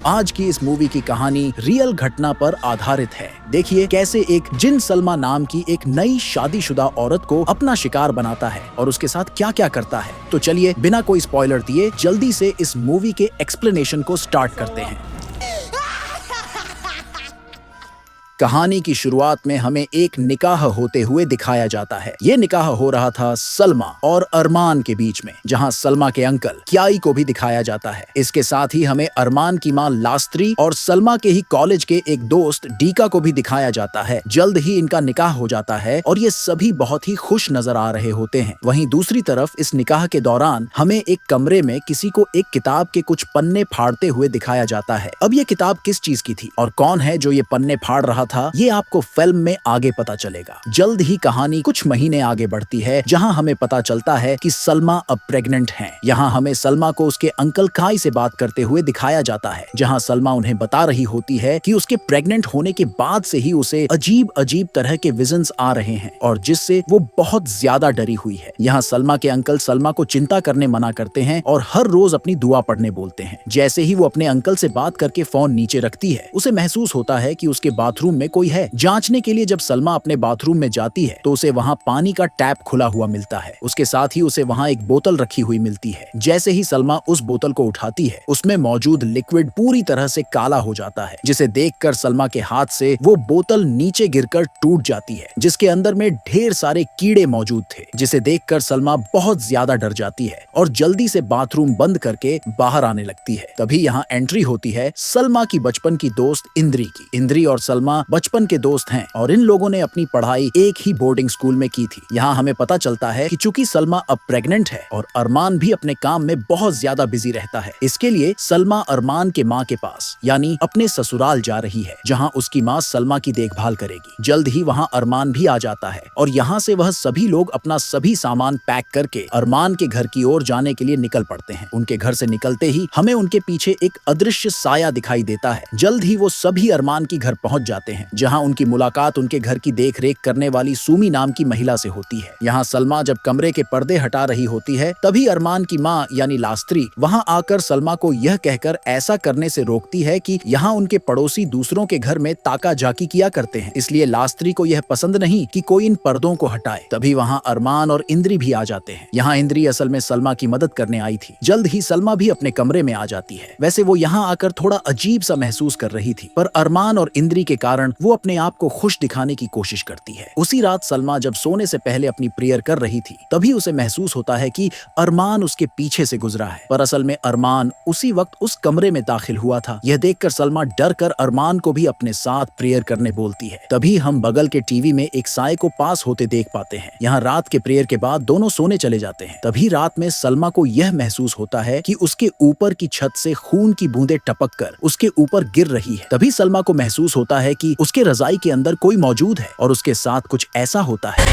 आज की इस मूवी की कहानी रियल घटना पर आधारित है। देखिए कैसे एक जिन सलमा नाम की एक नई शादीशुदा औरत को अपना शिकार बनाता है और उसके साथ क्या क्या करता है। तो चलिए बिना कोई स्पॉइलर दिए जल्दी से इस मूवी के एक्सप्लेनेशन को स्टार्ट करते हैं। कहानी की शुरुआत में हमें एक निकाह होते हुए दिखाया जाता है। ये निकाह हो रहा था सलमा और अरमान के बीच में, जहां सलमा के अंकल क्याई को भी दिखाया जाता है। इसके साथ ही हमें अरमान की मां लास्त्री और सलमा के ही कॉलेज के एक दोस्त डीका को भी दिखाया जाता है। जल्द ही इनका निकाह हो जाता है और ये सभी बहुत ही खुश नजर आ रहे होते हैं। वहीं दूसरी तरफ इस निकाह के दौरान हमें एक कमरे में किसी को एक किताब के कुछ पन्ने फाड़ते हुए दिखाया जाता है। अब ये किताब किस चीज की थी और कौन है जो ये पन्ने फाड़ रहा था, ये आपको फिल्म में आगे पता चलेगा। जल्द ही कहानी कुछ महीने आगे बढ़ती है, जहां हमें पता चलता है कि सलमा अब प्रेग्नेंट हैं। यहां हमें सलमा को उसके अंकल काई से बात करते हुए दिखाया जाता है, जहां सलमा उन्हें बता रही होती है कि उसके प्रेग्नेंट होने के बाद से ही उसे अजीब अजीब तरह के विजन्स आ रहे हैं और जिससे वो बहुत ज्यादा डरी हुई है। यहाँ सलमा के अंकल सलमा को चिंता करने मना करते हैं और हर रोज अपनी दुआ पढ़ने बोलते हैं। जैसे ही वो अपने अंकल से बात करके फोन नीचे रखती है, उसे महसूस होता है कि उसके बाथरूम में कोई है। जांचने के लिए जब सलमा अपने बाथरूम में जाती है तो उसे वहां पानी का टैप खुला हुआ मिलता है। उसके साथ ही उसे वहां एक बोतल रखी हुई मिलती है। जैसे ही सलमा उस बोतल को उठाती है, उसमें मौजूद लिक्विड पूरी तरह से काला हो जाता है, जिसे देखकर सलमा के हाथ से वो बोतल नीचे गिरकर टूट जाती है, जिसके अंदर में ढेर सारे कीड़े मौजूद थे, जिसे देखकर सलमा बहुत ज्यादा डर जाती है और जल्दी से बाथरूम बंद करके बाहर आने लगती है। तभी यहाँ एंट्री होती है सलमा की बचपन की दोस्त इंद्री की। इंद्री और सलमा बचपन के दोस्त हैं और इन लोगों ने अपनी पढ़ाई एक ही बोर्डिंग स्कूल में की थी। यहाँ हमें पता चलता है कि चूंकि सलमा अब प्रेग्नेंट है और अरमान भी अपने काम में बहुत ज्यादा बिजी रहता है, इसके लिए सलमा अरमान के माँ के पास यानी अपने ससुराल जा रही है, जहाँ उसकी माँ सलमा की देखभाल करेगी। जल्द ही वहाँ अरमान भी आ जाता है और यहाँ से वह सभी लोग अपना सभी सामान पैक करके अरमान के घर की ओर जाने के लिए निकल पड़ते हैं। उनके घर से निकलते ही हमें उनके पीछे एक अदृश्य साया दिखाई देता है। जल्द ही वो सभी अरमान की घर पहुंच जाते हैं, जहां उनकी मुलाकात उनके घर की देख रेख करने वाली सुमी नाम की महिला से होती है। यहाँ सलमा जब कमरे के पर्दे हटा रही होती है, तभी अरमान की माँ यानी लास्त्री वहां आकर सलमा को यह कहकर ऐसा करने से रोकती है कि यहाँ उनके पड़ोसी दूसरों के घर में ताका झाकी किया करते हैं, इसलिए लास्त्री को यह पसंद नहीं कि कोई इन पर्दों को हटाए। तभी वहाँ अरमान और इंद्री भी आ जाते हैं। यहाँ इंद्री असल में सलमा की मदद करने आई थी। जल्द ही सलमा भी अपने कमरे में आ जाती है। वैसे वो यहाँ आकर थोड़ा अजीब सा महसूस कर रही थी, पर अरमान और इंद्री के कारण वो अपने आप को खुश दिखाने की कोशिश करती है। उसी रात सलमा जब सोने से पहले अपनी प्रेयर कर रही थी, तभी उसे महसूस होता है कि अरमान उसके पीछे से गुजरा है, पर असल में अरमान उसी वक्त उस कमरे में दाखिल हुआ था। यह देखकर सलमा डर कर अरमान को भी अपने साथ प्रेयर करने बोलती है। तभी हम बगल के टीवी में एक साए को पास होते देख पाते हैं। यहाँ रात के प्रेयर के बाद दोनों सोने चले जाते हैं। तभी रात में सलमा को यह महसूस होता है कि उसके ऊपर की छत से खून की बूंदें टपक कर उसके ऊपर गिर रही है। तभी सलमा को महसूस होता है कि उसके रजाई के अंदर कोई मौजूद है और उसके साथ कुछ ऐसा होता है।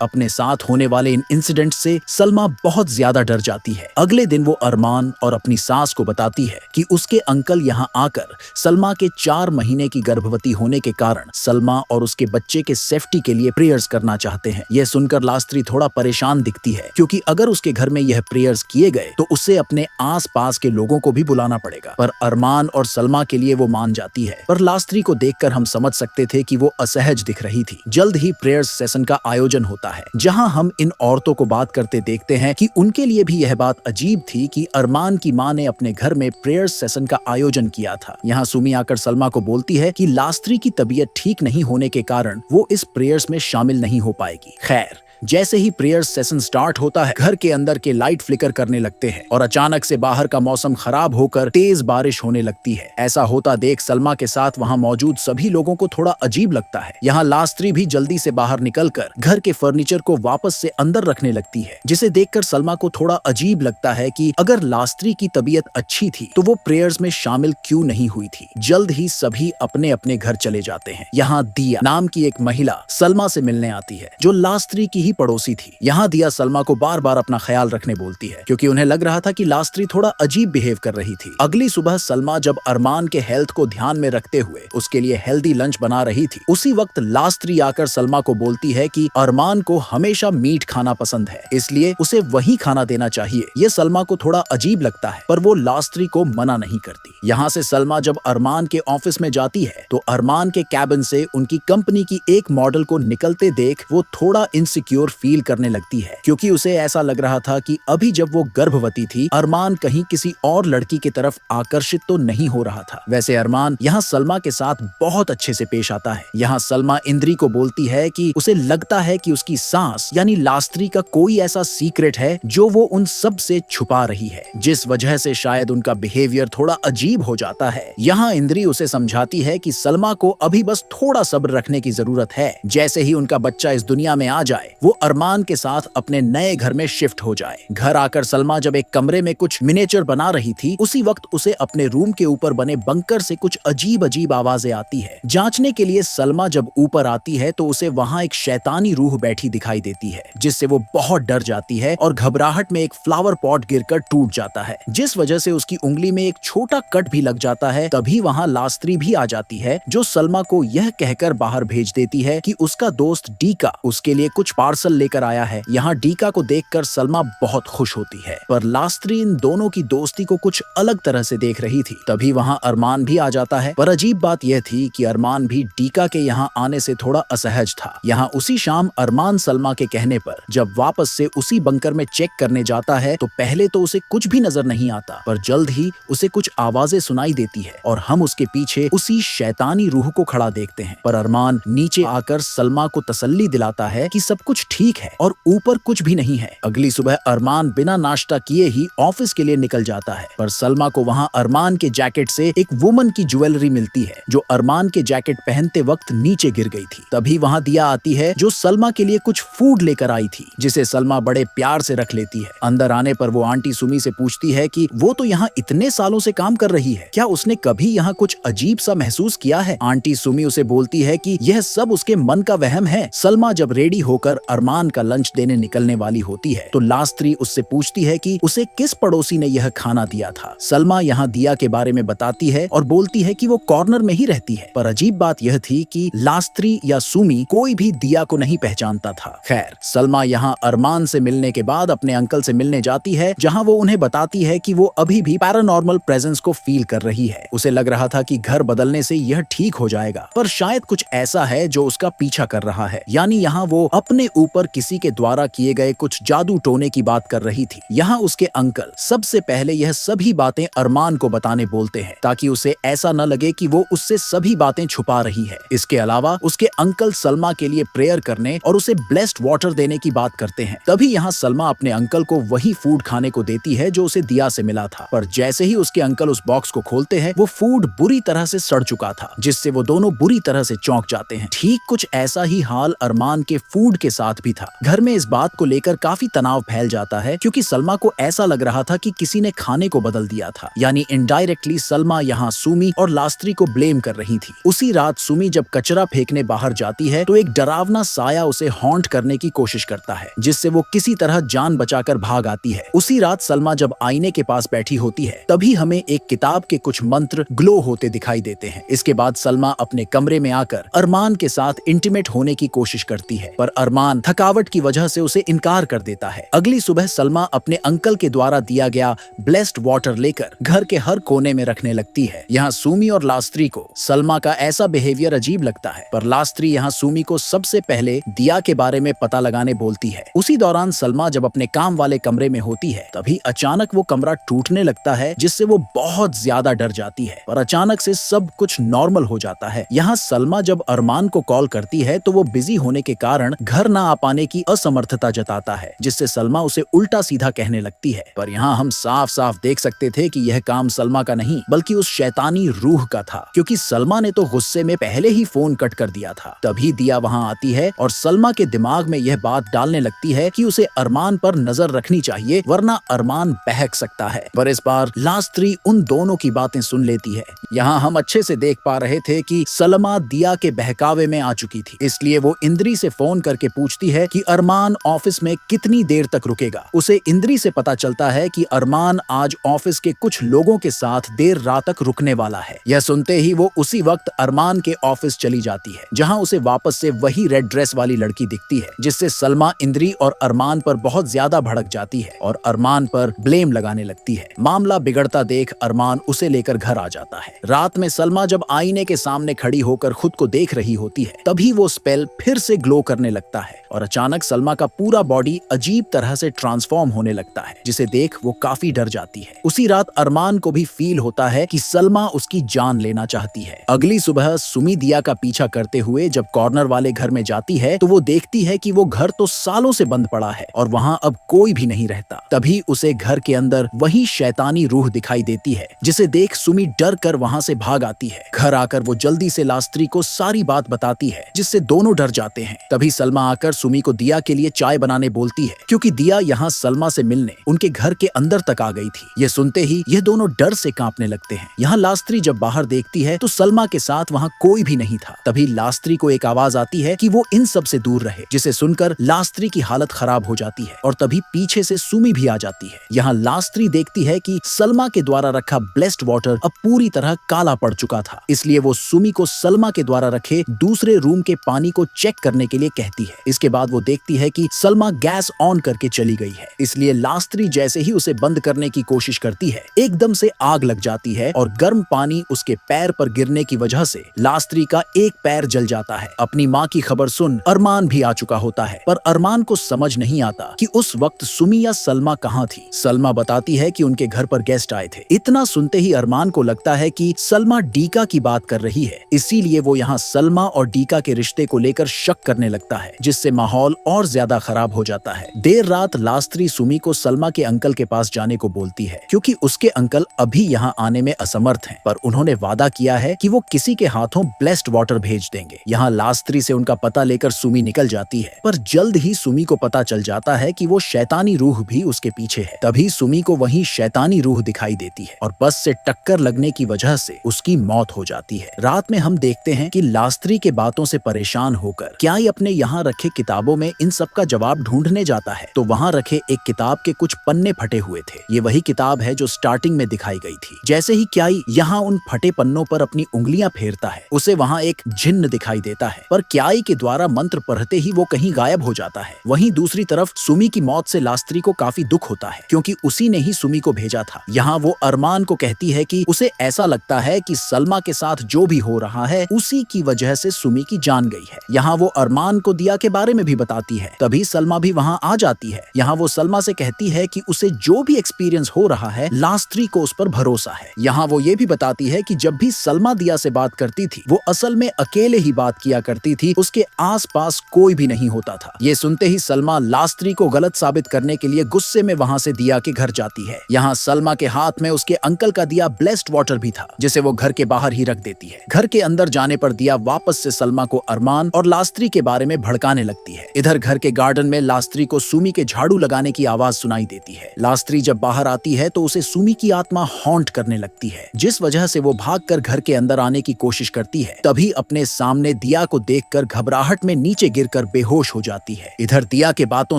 अपने साथ होने वाले इन इंसिडेंट से सलमा बहुत ज्यादा डर जाती है। अगले दिन वो अरमान और अपनी सास को बताती है कि उसके अंकल यहाँ आकर सलमा के 4 महीने की गर्भवती होने के कारण सलमा और उसके बच्चे के सेफ्टी के लिए प्रेयर्स करना चाहते हैं। यह सुनकर लास्त्री थोड़ा परेशान दिखती है, क्योंकि अगर उसके घर में यह प्रेयर्स किए गए तो उससे अपने आस पास के लोगों को भी बुलाना पड़ेगा। पर अरमान और सलमा के लिए वो मान जाती है, पर लास्त्री को देखकर हम समझ सकते थे कि वो असहज दिख रही थी। जल्द ही प्रेयर्स सेशन का आयोजन होता है, जहां हम इन औरतों को बात करते देखते हैं कि उनके लिए भी यह बात अजीब थी कि अरमान की मां ने अपने घर में प्रेयर्स सेशन का आयोजन किया था। यहाँ सुमी आकर सलमा को बोलती है कि लास्त्री की तबीयत ठीक नहीं होने के कारण वो इस प्रेयर्स में शामिल नहीं हो पाएगी। खैर, जैसे ही प्रेयर सेशन स्टार्ट होता है, घर के अंदर के लाइट फ्लिकर करने लगते हैं और अचानक से बाहर का मौसम खराब होकर तेज बारिश होने लगती है। ऐसा होता देख सलमा के साथ वहां मौजूद सभी लोगों को थोड़ा अजीब लगता है। यहाँ लास्त्री भी जल्दी से बाहर निकलकर घर के फर्नीचर को वापस से अंदर रखने लगती है, जिसे देखकर सलमा को थोड़ा अजीब लगता है कि अगर लास्त्री की तबीयत अच्छी थी तो वो प्रेयर्स में शामिल क्यों नहीं हुई थी। जल्द ही सभी अपने अपने घर चले जाते हैं। यहाँ दिया नाम की एक महिला सलमा से मिलने आती है, जो लास्त्री की ही पड़ोसी थी। यहाँ दिया सलमा को बार बार अपना ख्याल रखने बोलती है क्योंकि उन्हें लग रहा था कि लास्त्री थोड़ा अजीब बिहेव कर रही थी। अगली सुबह सलमा जब अरमान के हेल्थ को ध्यान में रखते हुए उसके लिए हेल्दी लंच बना रही थी, उसी वक्त लास्त्री आकर सलमा को बोलती है कि अरमान को हमेशा मीट खाना पसंद है, इसलिए उसे वही खाना देना चाहिए। ये सलमा को थोड़ा अजीब लगता है पर वो लास्त्री को मना नहीं करती। यहाँ से सलमा जब अरमान के ऑफिस में जाती है तो अरमान के कैबिन से उनकी कंपनी की एक मॉडल को निकलते देख वो थोड़ा इनसिक्योर फील करने लगती है क्योंकि उसे ऐसा लग रहा था कि अभी जब वो गर्भवती थी अरमान कहीं किसी और लड़की की तरफ आकर्षित तो नहीं हो रहा था। वैसे अरमान यहाँ सलमा के साथ बहुत अच्छे से पेश आता है। यहाँ सलमा इंद्री को बोलती है कि उसे लगता है कि उसकी सास यानी लास्त्री का कोई ऐसा सीक्रेट है जो वो उन सब से छुपा रही है, जिस वजह से शायद उनका बिहेवियर थोड़ा अजीब हो जाता है। यहाँ इंद्री उसे समझाती है कि सलमा को अभी बस थोड़ा सब्र रखने की जरूरत है। जैसे ही उनका बच्चा इस दुनिया में आ जाए वो अरमान के साथ अपने नए घर में शिफ्ट हो जाए। घर आकर सलमा जब एक कमरे में कुछ मिनिएचर बना रही थी उसी वक्त उसे अपने रूम के ऊपर बने बंकर से कुछ अजीब अजीब आवाजें आती है। जांचने के लिए सलमा जब ऊपर आती है तो उसे वहाँ एक शैतानी रूह बैठी दिखाई देती है, जिससे वो बहुत डर जाती है और घबराहट में एक फ्लावर पॉट गिरकर टूट जाता है, जिस वजह से उसकी उंगली में एक छोटा कट भी लग जाता है। तभी वहाँ लास्त्री भी आ जाती है जो सलमा को यह कहकर बाहर भेज देती है कि उसका दोस्त डीका उसके लिए कुछ पार्सल लेकर आया है। यहाँ डीका को देखकर सलमा बहुत खुश होती है पर लास्त्री इन दोनों की दोस्ती को कुछ अलग तरह से देख रही थी। तभी वहाँ अरमान भी आ जाता है पर अजीब बात यह थी कि अरमान भी डीका के यहाँ आने से थोड़ा असहज था। यहाँ उसी शाम अरमान सलमा के कहने पर जब वापस से उसी बंकर में चेक करने जाता है तो पहले तो उसे कुछ भी नजर नहीं आता पर जल्द ही उसे कुछ आवाजें सुनाई देती है और हम उसके पीछे उसी शैतानी रूह को खड़ा देखते हैं। पर अरमान नीचे आकर सलमा को तसल्ली दिलाता है कि सब कुछ ठीक है और ऊपर कुछ भी नहीं है। अगली सुबह अरमान बिना नाश्ता किए ही ऑफिस के लिए निकल जाता है पर सलमा को वहाँ अरमान के जैकेट से एक वुमन की ज्वेलरी मिलती है जो अरमान के जैकेट पहनते वक्त नीचे गिर गई थी। तभी वहाँ दिया आती है जो सलमा के लिए कुछ फूड लेकर आई थी जिसे सलमा बड़े प्यार से रख लेती है। अंदर आने पर वो आंटी सुमी से पूछती है कि वो तो यहाँ इतने सालों से काम कर रही है, क्या उसने कभी यहाँ कुछ अजीब सा महसूस किया है। आंटी सुमी उसे बोलती है कि यह सब उसके मन का वहम है। सलमा जब रेडी होकर अरमान का लंच देने निकलने वाली होती है तो लास्त्री उससे पूछती है कि उसे किस पड़ोसी ने यह खाना दिया था। सलमा यहाँ दिया के बारे में बताती है और बोलती है कि वो कॉर्नर में ही रहती है पर अजीब बात यह थी कि लास्त्री या सुमी कोई भी दिया को नहीं पहचानता था। खैर सलमा यहाँ अरमान से मिलने के बाद अपने अंकल से मिलने जाती है जहाँ वो उन्हें बताती है कि वो अभी भी पैरानॉर्मल प्रेजेंस को फील कर रही है। उसे लग रहा था कि घर बदलने से यह ठीक हो जाएगा पर शायद कुछ ऐसा है जो उसका पीछा कर रहा है, यानी यहाँ वो अपने ऊपर किसी के द्वारा किए गए कुछ जादू टोने की बात कर रही थी। यहाँ उसके अंकल सबसे पहले यह सभी बातें अरमान को बताने बोलते हैं ताकि उसे ऐसा न लगे कि वो उससे सभी बातें छुपा रही है। इसके अलावा उसके अंकल सलमा के लिए प्रेयर करने और उसे ब्लेस्ड वाटर देने की बात करते हैं। तभी यहाँ सलमा अपने अंकल को वही फूड खाने को देती है जो उसे दिया से मिला था पर जैसे ही उसके अंकल उस बॉक्स को खोलते हैं वो फूड बुरी तरह से सड़ चुका था जिससे वो दोनों बुरी तरह से चौंक जाते हैं। ठीक कुछ ऐसा ही हाल अरमान के फूड के साथ भी था। घर में इस बात को लेकर काफी तनाव फैल जाता है क्योंकि सलमा को ऐसा लग रहा था कि किसी ने खाने को बदल दिया था, यानी इनडायरेक्टली सलमा यहाँ सुमी और लास्त्री को ब्लेम कर रही थी। उसी रात सुमी जब कचरा फेंकने बाहर जाती है तो एक डरावना साया उसे हॉन्ट करने की कोशिश करता है जिससे वो किसी तरह जान बचाकर भाग आती है। उसी रात सलमा जब आईने के पास बैठी होती है तभी हमें एक किताब के कुछ मंत्र ग्लो होते दिखाई देते हैं। इसके बाद सलमा अपने कमरे में आकर अरमान के साथ इंटीमेट होने की कोशिश करती है पर अरमान थकावट की वजह से उसे इनकार कर देता है। अगली सुबह सलमा अपने अंकल के द्वारा दिया गया ब्लेस्ड वाटर लेकर घर के हर कोने में रखने लगती है। यहाँ सुमी और लास्त्री को सलमा का ऐसा बिहेवियर अजीब लगता है पर लास्त्री यहाँ सुमी को सबसे पहले दिया के बारे में पता लगाने बोलती है। उसी दौरान सलमा जब अपने काम वाले कमरे में होती है तभी अचानक वो कमरा टूटने लगता है जिससे वो बहुत ज्यादा डर जाती है पर अचानक से सब कुछ नॉर्मल हो जाता है। यहाँ सलमा जब अरमान को कॉल करती है तो वो बिजी होने के कारण घर ना आ पाने की असमर्थता जताता है जिससे सलमा उसे उल्टा सीधा कहने लगती है पर यहाँ हम साफ साफ देख सकते थे कि यह काम सलमा का नहीं बल्कि उस शैतानी रूह का था क्योंकि सलमा ने तो गुस्से में पहले ही फोन कट कर दिया था। तभी दिया वहाँ आती है और सलमा के दिमाग में यह बात डालने लगती है कि उसे अरमान पर नजर रखनी चाहिए वरना अरमान बहक सकता है। पर इस बार लास्त्री उन दोनों की बातें सुन लेती है। यहाँ हम अच्छे से देख पा रहे थे कि सलमा दिया के बहकावे में आ चुकी थी, इसलिए वो इंद्री से फोन करके पूछती पूछती है कि अरमान ऑफिस में कितनी देर तक रुकेगा। उसे इंद्री से पता चलता है कि अरमान आज ऑफिस के कुछ लोगों के साथ देर रात तक रुकने वाला है। यह सुनते ही वो उसी वक्त अरमान के ऑफिस चली जाती है, जहां उसे वापस से वही रेड ड्रेस वाली लड़की दिखती है, जिससे सलमा इंद्री और अरमान पर बहुत ज्यादा भड़क जाती है और अरमान पर ब्लेम लगाने लगती है। मामला बिगड़ता देख अरमान उसे लेकर घर आ जाता है। रात में सलमा जब आईने के सामने खड़ी होकर खुद को देख रही होती है, तभी वो स्पेल फिर से ग्लो करने लगता है और अचानक सलमा का पूरा बॉडी अजीब तरह से ट्रांसफॉर्म होने लगता है, जिसे देख वो काफी डर जाती है। उसी रात अरमान को भी फील होता है कि सलमा उसकी जान लेना चाहती है। अगली सुबह सुमी दिया का पीछा करते हुए जब कॉर्नर वाले घर में जाती है तो वो देखती है कि वो घर तो सालों से बंद पड़ा है और वहाँ अब कोई भी नहीं रहता। तभी उसे घर के अंदर वही शैतानी रूह दिखाई देती है, जिसे देख सुमी डर कर वहाँ से भाग आती है। घर आकर वो जल्दी से लास्त्री को सारी बात बताती है, जिससे दोनों डर जाते हैं। तभी सलमा आकर सुमी को दिया के लिए चाय बनाने बोलती है, क्योंकि दिया यहाँ सलमा से मिलने उनके घर के अंदर तक आ गई थी। ये सुनते ही ये दोनों डर से कांपने लगते हैं। यहाँ लास्त्री जब बाहर देखती है तो सलमा के साथ वहाँ कोई भी नहीं था। तभी लास्त्री को एक आवाज आती है कि वो इन सब से दूर रहे, जिसे सुनकर लास्त्री की हालत खराब हो जाती है और तभी पीछे से सुमी भी आ जाती है। यहाँ लास्त्री देखती है कि सलमा के द्वारा रखा ब्लेस्ड वाटर अब पूरी तरह काला पड़ चुका था, इसलिए वो सुमी को सलमा के द्वारा रखे दूसरे रूम के पानी को चेक करने के लिए कहती है। इसके बाद वो देखती है कि सलमा गैस ऑन करके चली गई है, इसलिए लास्त्री जैसे ही उसे बंद करने की कोशिश करती है, एकदम से आग लग जाती है और गर्म पानी उसके पैर पर गिरने की वजह से लास्त्री का एक पैर जल जाता है। अपनी माँ की खबर सुन अरमान भी आ चुका होता है, पर अरमान को समझ नहीं आता कि उस वक्त सुमी या सलमा कहाँ थी। सलमा बताती है कि उनके घर पर गेस्ट आए थे। इतना सुनते ही अरमान को लगता है कि सलमा डीका की बात कर रही है, इसीलिए वो यहाँ सलमा और डीका के रिश्ते को लेकर शक करने लगता है, जिससे माहौल और ज्यादा खराब हो जाता है। देर रात लास्त्री सुमी को सलमा के अंकल के पास जाने को बोलती है, क्योंकि उसके अंकल अभी यहाँ आने में असमर्थ हैं, पर उन्होंने वादा किया है कि वो किसी के हाथों ब्लेस्ड वाटर भेज देंगे। यहाँ लास्त्री से उनका पता लेकर सुमी निकल जाती है, पर जल्द ही सुमी को पता चल जाता है कि वो शैतानी रूह भी उसके पीछे है। तभी सुमी को वही शैतानी रूह दिखाई देती है और बस से टक्कर लगने की वजह से उसकी मौत हो जाती है। रात में हम देखते हैं कि लास्त्री के बातों से परेशान होकर क्याई अपने यहाँ रखे किताबों में इन सब का जवाब ढूंढने जाता है, तो वहाँ रखे एक किताब के कुछ पन्ने फटे हुए थे। ये वही किताब है जो स्टार्टिंग में दिखाई गई थी। जैसे ही क्याई यहाँ उन फटे पन्नों पर अपनी उंगलियां फेरता है, उसे वहाँ एक जिन्न दिखाई देता है, पर क्याई के द्वारा मंत्र पढ़ते ही वो कहीं गायब हो जाता है। वहीं दूसरी तरफ सुमी की मौत से लास्त्री को काफी दुख होता है, क्योंकि उसी ने ही सुमी को भेजा था। यहाँ वो अरमान को कहती है कि उसे ऐसा लगता है कि सलमा के साथ जो भी हो रहा है उसी की वजह से सुमी की जान गई है। यहाँ वो अरमान को दिया के बारे में भी बताती है। तभी सलमा भी वहाँ आ जाती है। यहाँ वो सलमा से कहती है कि उसे जो भी एक्सपीरियंस हो रहा है लास्त्री को उस पर भरोसा है। यहाँ वो ये भी बताती है कि जब भी सलमा दिया से बात करती थी वो असल में अकेले ही बात किया करती थी, उसके आसपास कोई भी नहीं होता था। ये सुनते ही सलमा लास्त्री को गलत साबित करने के लिए गुस्से में वहाँ से दिया के घर जाती है। यहाँ सलमा के हाथ में उसके अंकल का दिया ब्लेस्ड वाटर भी था, जिसे वो घर के बाहर ही रख देती है। घर के अंदर जाने पर दिया वापस से सलमा को अरमान और लास्त्री के बारे में भड़काने लगती है। इधर घर के गार्डन में लास्त्री को सुमी के झाड़ू लगाने की आवाज सुनाई देती है। लास्त्री जब बाहर आती है तो उसे सुमी की आत्मा हॉन्ट करने लगती है, जिस वजह से वो भागकर घर के अंदर आने की कोशिश करती है। तभी अपने सामने दिया को देखकर घबराहट में नीचे गिरकर बेहोश हो जाती है। इधर दिया के बातों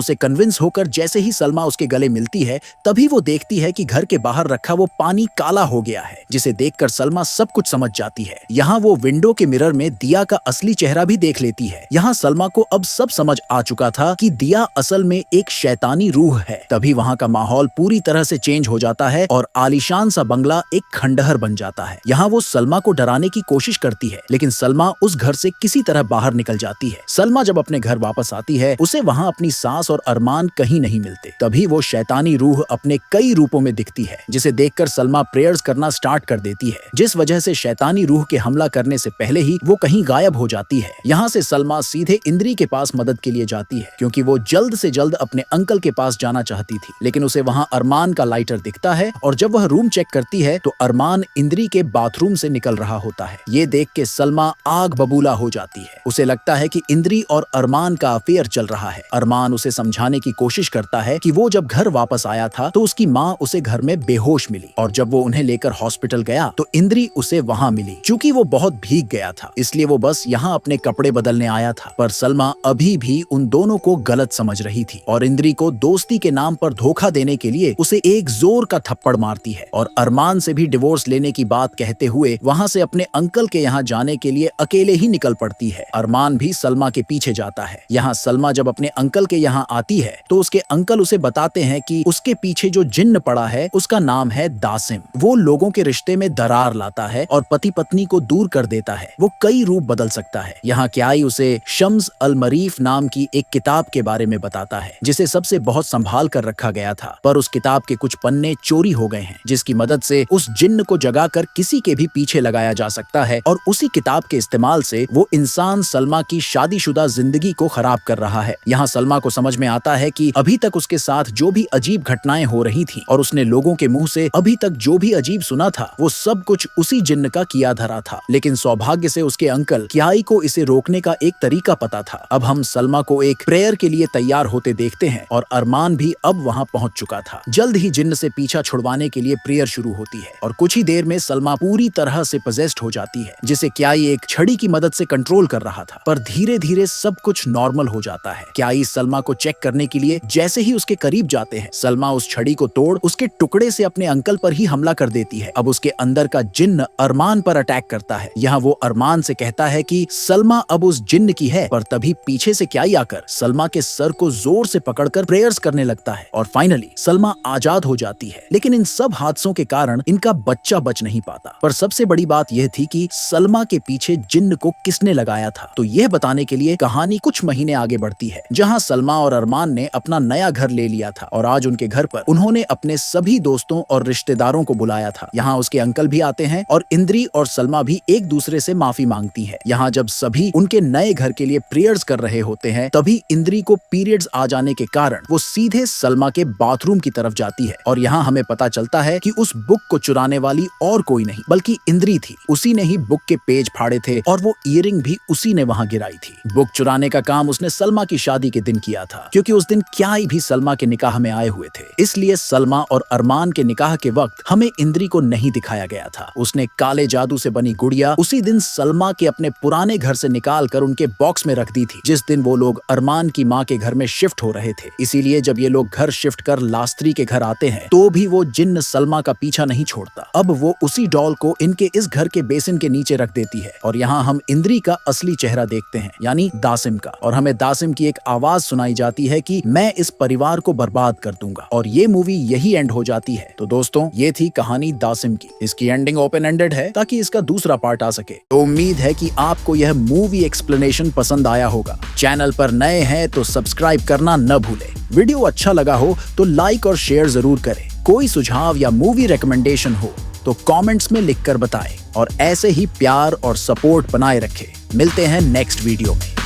से कन्विंस होकर जैसे ही सलमा उसके गले मिलती है, तभी वो देखती है कि घर के बाहर रखा वो पानी काला हो गया है, जिसे देखकर सलमा सब कुछ समझ जाती है। यहाँ वो विंडो के मिरर में दिया का असली चेहरा भी देख लेती है। यहाँ सलमा को अब सब समझ आ चुका था कि दिया असल में एक शैतानी रूह है। तभी वहाँ का माहौल पूरी तरह से चेंज हो जाता है और आलीशान सा बंगला एक खंडहर बन जाता है। यहाँ वो सलमा को डराने की कोशिश करती है, लेकिन सलमा उस घर से किसी तरह बाहर निकल जाती है। सलमा जब अपने घर वापस आती है, उसे वहाँ अपनी सास और अरमान कहीं नहीं मिलते। तभी वो शैतानी रूह अपने कई रूपों में दिखती है, जिसे देखकर सलमा प्रेयर्स करना स्टार्ट कर देती है, जिस वजह से शैतानी रूह के हमला करने से पहले ही वो कहीं गायब हो जाती है। यहाँ से सलमा सीधे इंद्री के पास मदद के लिए जाती है, क्योंकि वो जल्द से जल्द अपने अंकल के पास जाना चाहती थी, लेकिन उसे वहाँ अरमान का लाइटर दिखता है और जब वह रूम चेक करती है तो अरमान इंद्री के बाथरूम से निकल रहा होता है। ये देख के सलमा आग बबूला हो जाती है। उसे लगता है कि इंद्री और अरमान का अफेयर चल रहा है। अरमान उसे समझाने की कोशिश करता है कि वो जब घर वापस आया था तो उसकी माँ उसे घर में बेहोश मिली और जब वो उन्हें लेकर हॉस्पिटल गया तो इंद्री उसे वहाँ मिली। चूंकि वो बहुत भीग गया था, इसलिए वो बस यहाँ अपने कपड़े बदलने आया था, पर सलमा अभी अभी भी उन दोनों को गलत समझ रही थी और इंद्री को दोस्ती के नाम पर धोखा देने के लिए उसे एक जोर का थप्पड़ मारती है और अरमान से भी डिवोर्स लेने की बात कहते हुए वहां से अपने अंकल के यहाँ जाने के लिए अकेले ही निकल पड़ती है। अरमान भी सलमा के पीछे जाता है। यहाँ सलमा जब अपने अंकल के यहाँ आती है तो उसके अंकल उसे बताते हैं कि उसके पीछे जो जिन्न पड़ा है उसका नाम है दासिम। वो लोगों के रिश्ते में दरार लाता है और पति पत्नी को दूर कर देता है। वो कई रूप बदल सकता है। यहाँ क्याई उसे शम्स अल मरीफ नाम की एक किताब के बारे में बताता है जिसे सबसे बहुत संभाल कर रखा गया था, पर उस किताब के कुछ पन्ने चोरी हो गए हैं, जिसकी मदद से उस जिन्न को जगाकर किसी के भी पीछे लगाया जा सकता है और उसी किताब के इस्तेमाल से वो इंसान सलमा की शादीशुदा जिंदगी को खराब कर रहा है। यहाँ सलमा को समझ में आता है कि अभी तक उसके साथ जो भी अजीब घटनाएं हो रही थी और उसने लोगों के मुंह से अभी तक जो भी अजीब सुना था वो सब कुछ उसी जिन्न का किया धरा था। लेकिन सौभाग्य से उसके अंकल क्याई को इसे रोकने का एक तरीका पता था। अब हम सलमा को एक प्रेयर के लिए तैयार होते देखते हैं और अरमान भी अब वहाँ पहुँच चुका था। जल्द ही जिन्न से पीछा छुड़वाने के लिए प्रेयर शुरू होती है और कुछ ही देर में सलमा पूरी तरह से पजेस्ड हो जाती है, जिसे क्याई एक छड़ी की मदद से कंट्रोल कर रहा था। पर धीरे धीरे सब कुछ नॉर्मल हो जाता है। क्याई सलमा को चेक करने के लिए जैसे ही उसके करीब जाते हैं, सलमा उस छड़ी को तोड़ उसके टुकड़े से अपने अंकल पर ही हमला कर देती है। अब उसके अंदर का जिन्न अरमान पर अटैक करता है। यहाँ वो अरमान से कहता है कि सलमा अब उस जिन्न की है, पर तभी पीछे से क्याई आकर सलमा के सर को जोर से पकड़कर प्रेयर्स करने लगता है और फाइनली सलमा आजाद हो जाती है। लेकिन इन सब हादसों के कारण इनका बच्चा बच नहीं पाता। पर सबसे बड़ी बात यह थी कि सलमा के पीछे जिन्न को किसने लगाया था। तो यह बताने के लिए कहानी कुछ महीने आगे बढ़ती है, जहाँ सलमा और अरमान ने अपना नया घर ले लिया था और आज उनके घर पर उन्होंने अपने सभी दोस्तों और रिश्तेदारों को बुलाया था। यहाँ उसके अंकल भी आते हैं और इंद्री और सलमा भी एक दूसरे से माफी मांगती है। यहाँ जब सभी उनके नए घर के लिए प्रेयर्स कर रहे होते हैं, तभी इंद्री को पीरियड्स आ जाने के कारण वो सीधे सलमा के बाथरूम की तरफ जाती है और यहाँ हमें पता चलता है कि उस बुक को चुराने वाली और कोई नहीं बल्कि इंद्री थी। उसी ने ही बुक के पेज फाड़े थे और वो ईयरिंग भी उसी ने वहाँ गिराई थी। बुक चुराने का काम उसने सलमा की शादी के दिन किया था, क्योंकि उस दिन क्याई भी सलमा के निकाह में आए हुए थे। इसलिए सलमा और अरमान के निकाह के वक्त हमें इंद्री को नहीं दिखाया गया था। उसने काले जादू से बनी गुड़िया उसी दिन सलमा के अपने पुराने घर से निकाल कर उनके बॉक्स में रख दी थी, जिस दिन वो लोग अरमान की माँ के घर में शिफ्ट हो रहे थे। इसीलिए जब ये लोग घर शिफ्ट कर लास्त्री के घर आते हैं तो भी वो जिन्न सलमा का पीछा नहीं छोड़ता। अब वो उसी डॉल को इनके इस घर के बेसिन के नीचे रख देती है और यहाँ हम इंद्री का असली चेहरा देखते हैं, यानी दासिम का। और हमें दासिम की एक आवाज सुनाई जाती है कि मैं इस परिवार को बर्बाद कर दूंगा, और ये मूवी यही एंड हो जाती है। तो दोस्तों, ये थी कहानी दासिम की। इसकी एंडिंग ओपन एंडेड है ताकि इसका दूसरा पार्ट आ सके। तो उम्मीद है कि आपको यह मूवी एक्सप्लेनेशन पसंद आया होगा। चैनल पर नए हैं तो सब्सक्राइब करना न भूलें। वीडियो अच्छा लगा हो तो लाइक और शेयर जरूर करें। कोई सुझाव या मूवी रिकमेंडेशन हो तो कमेंट्स में लिखकर बताएं और ऐसे ही प्यार और सपोर्ट बनाए रखें। मिलते हैं नेक्स्ट वीडियो में।